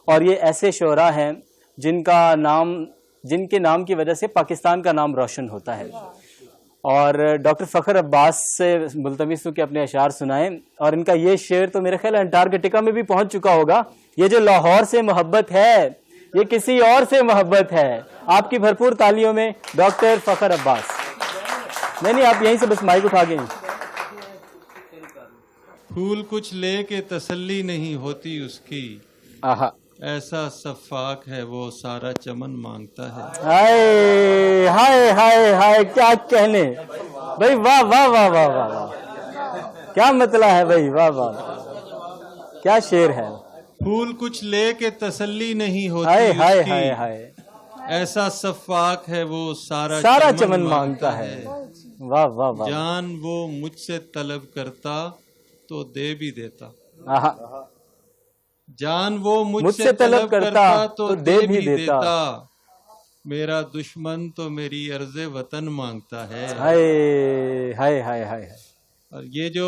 और ये ऐसे शोरा हैं जिनके नाम की वजह से पाकिस्तान का नाम रोशन होता है। और डॉक्टर फ़खर अब्बास से मुल्तमिस हूँ कि अपने अशार सुनाएं। और इनका ये शेर तो मेरे ख्याल अंटार्कटिका में भी पहुंच चुका होगा। ये जो लाहौर से मोहब्बत है ये किसी और से मोहब्बत है। आपकी भरपूर तालियों में डॉक्टर फ़खर अब्बास। नहीं, आप यहीं से बस माइक उठा गए। फूल कुछ ले के तसल्ली नहीं होती उसकी, आहा, ऐसा सफाक है वो सारा चमन मांगता है। हाय हाय हाय हाय, क्या कहने भाई, वाह वाह वाह वाह वाह वाह, क्या मतलब है भाई, वाह वाह, क्या शेर है। फूल कुछ ले के तसल्ली नहीं होती हाय हाय उसकी, हाय हाय, ऐसा सफाक है वो सारा चमन मांगता है। वाह वाह वाह, जान वो मुझसे तलब करता तो दे भी देता। आहा, जान वो मुझसे तलब करता तो दे भी देता। मेरा दुश्मन तो मेरी अर्ज़े वतन मांगता है। हाय हाय हाय हाय, और ये जो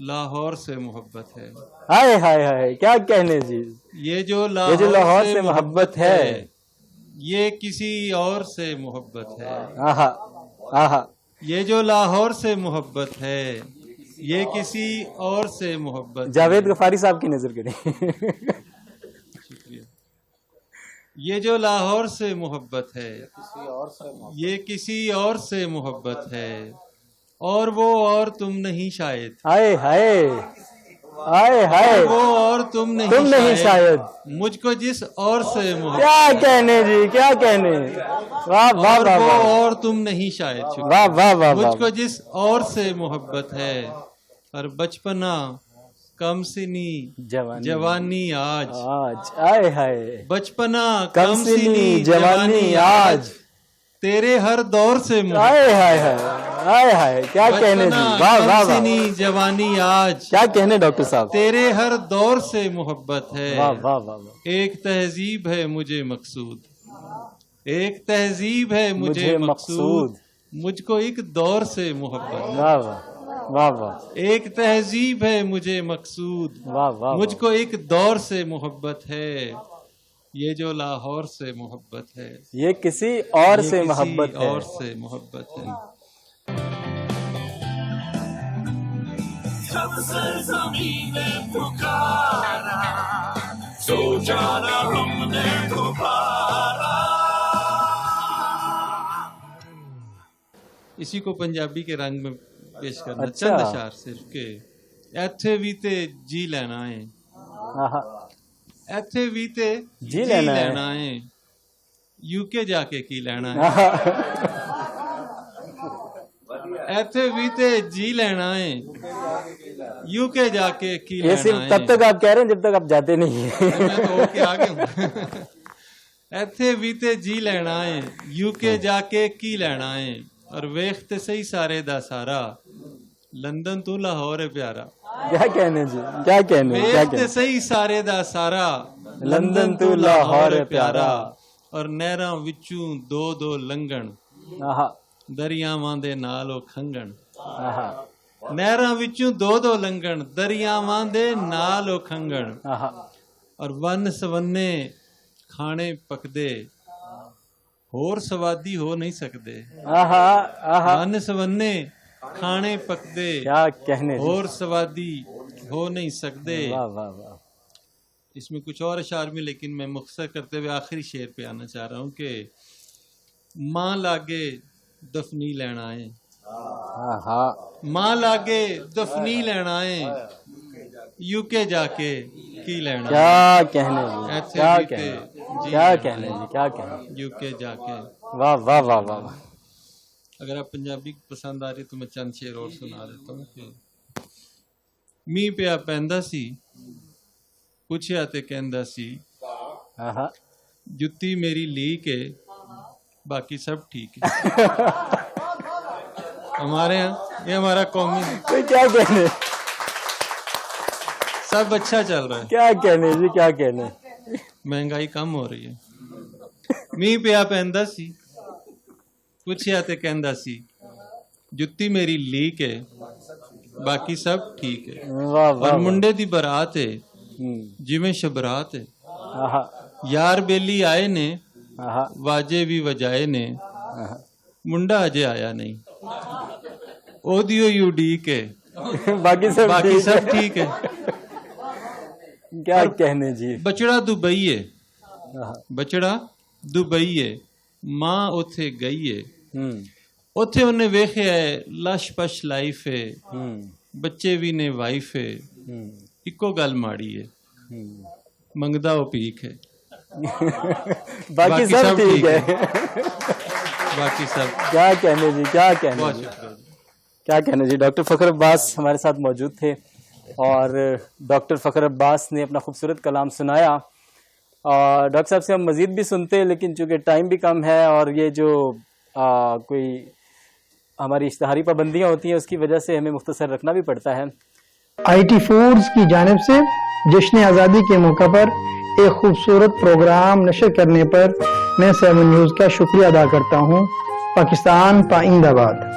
लाहौर से मोहब्बत है, हाय हाय हाय, क्या कहने जी। ये जो लाहौर से मोहब्बत है, ये किसी और से मोहब्बत है। आहा आहा, ये जो लाहौर से मोहब्बत है, ये किसी और से मोहब्बत। जावेद गफारी साहब की नजर करें। शुक्रिया। ये जो लाहौर से मोहब्बत है, ये किसी और से मोहब्बत है, और वो और तुम नहीं शायद। हाय हाय हाय हाय, वो और तुम नहीं शायद। मुझको जिस और से मोहब्बत, क्या कहने जी, क्या कहने, वाह वाह वाह, वो और तुम नहीं शायद। वाह वाह वाह, मुझको जिस और से मोहब्बत है, और बचपना कम सिनी जवानी आज आए हाय, बचपना कम सिनी जवानी आज, तेरे हर दौर से हाय हाय हाय हाय, क्या कहने जी, वाह वाह वाह, जवानी आज, क्या कहने डॉक्टर साहब, तेरे हर दौर से मोहब्बत है। वाह वाह वाह, एक तहजीब है मुझे मकसूद, एक तहजीब है मुझे मकसूद, मुझको एक दौर से मोहब्बत। वाह वाह वाह वाह, एक तहजीब है मुझे मकसूद, वाह वाह, मुझको एक दौर से मोहब्बत है। ये जो लाहौर से मोहब्बत है, ये किसी और से मोहब्बत है, और से मोहब्बत है। जब से ज़मीन ने पुकारा, सो जाना हमने दोबारा। इसी को पंजाबी के रंग में पेश करना। अच्छा। चंद अशार सिर्फ के ऐथे भी ते जी लेना है, ऐथे भी ते जी लेना है, यूके जाके की लेना है। ऐथे भी ते जी लेना है, यूके जाके की लेना है। सिर्फ तब तक आप कह रहे हैं जब तक आप जाते नहीं है। मैं तो होके आ गया हूँ। ऐथे भी ते जी लेना है, यूके जाके की लेना है, और वेखते सही सारे दा सारा, लंदन तू लाहौर है प्यारा। क्या कहने जी, क्या कहने, वेखते सही सारे दा सारा, लंदन तू लाहौर है प्यारा। और नहरां विचों दो दो लंघण, दरियावां दे नाल ओ खंघण। नहरां विचों दो दो लंघण, दरियावां दे नाल ओ खंघण। और वन सवन्ने खाने पकदे, होर सवादी हो नहीं सकते। वन सवन्ने खाने पकदे, क्या कहने, होर सवादी हो नहीं सकते। वाह वाह वाह। इसमें कुछ और अशार में, लेकिन मैं मुख्तसर करते हुए आखिरी शेर पे आना चाह रहा हूँ कि माँ लागे दफनी लेना है, माँ लागे दफनी लेना है, यूके जाके की लेना। क्या कहने जी, क्या कहने, क्या कहने जी, क्या कहने, यूके जाके। वाह वाह वाह वाह। अगर आप पंजाबी पसंद आ रही तो मैं चंद शेर और सुना देता हूँ कि मीह पिया पैंदा सी, पुछया ते कहंदा सी, जुत्ती मेरी ली के बाकी सब ठीक है। हमारे यहाँ ये हमारा कौमी, क्या कहने, सब अच्छा चल रहा है। क्या कहने जी, क्या कहने, महंगाई कम हो रही है। मीह पिया पैंदा सी, पुछया ते कहंदा सी, जुत्ती मेरी लीक है बाकी सब ठीक है। वाह वाह। और मुंडे दी बरात है जिवें शबरात है, आहा, यार बेली आए ने, आहा, वाजे भी वजाए ने, आहा। मुंडा अजे आया नहीं, ओदियो यू डी के, बाकी सब बाकी ठीक सब है। ठीक है। क्या कहने जी। बचड़ा दुबई है, आहा, बचड़ा दुबई है, मां उथे गई है, हम्म, उथे उन्हें वेखिया है लश पश लाइफ है, हम्म, बच्चे भी ने वाइफ है, हम्म, इको गल माड़ी है, हम्म। मंगदा वो पीक है, बाकी सब ठीक है। बाकी सब क्या कहने जी, क्या कहने बहुत जी, शुक्रिया। क्या कहने जी। डॉक्टर फ़खर अब्बास हमारे साथ मौजूद थे और डॉक्टर फ़खर अब्बास ने अपना खूबसूरत कलाम सुनाया। और डॉक्टर साहब से हम मज़ीद भी सुनते हैं, लेकिन चूँकि टाइम भी कम है और ये जो कोई हमारी इश्तहारी पाबंदियाँ होती हैं उसकी वजह से हमें मुख्तसर रखना भी पड़ता है। IT फूड्स की जानिब से जश्न आज़ादी के मौका पर एक खूबसूरत प्रोग्राम नशर करने पर मैं 7 न्यूज़ का शुक्रिया अदा करता हूँ। पाकिस्तान पाइंदाबाद।